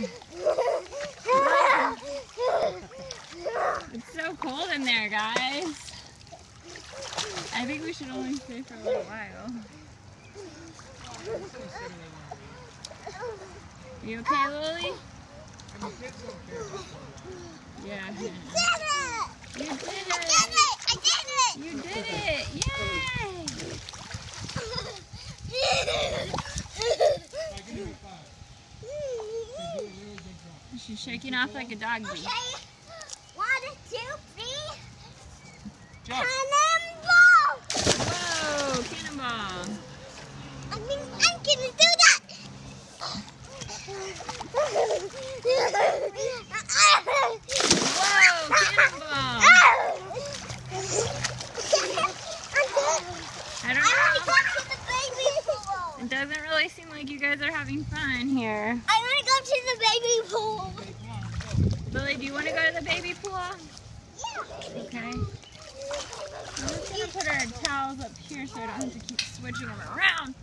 there. It's so cold in there, guys. I think we should only stay for a little while. You okay, Lily? Yeah. You did it! I did it! You did it! Yay! She's shaking off like a dog. Okay. 1, 2, 3. Jump. Cannonball! Whoa! Cannonball! I'm gonna do that! Whoa! Cannonball! I don't know. It doesn't really seem like you guys are having fun here. I want to go to the baby pool. Lily, do you want to go to the baby pool? Yeah. Okay. I'm just going to put our towels up here so I don't have to keep switching them around.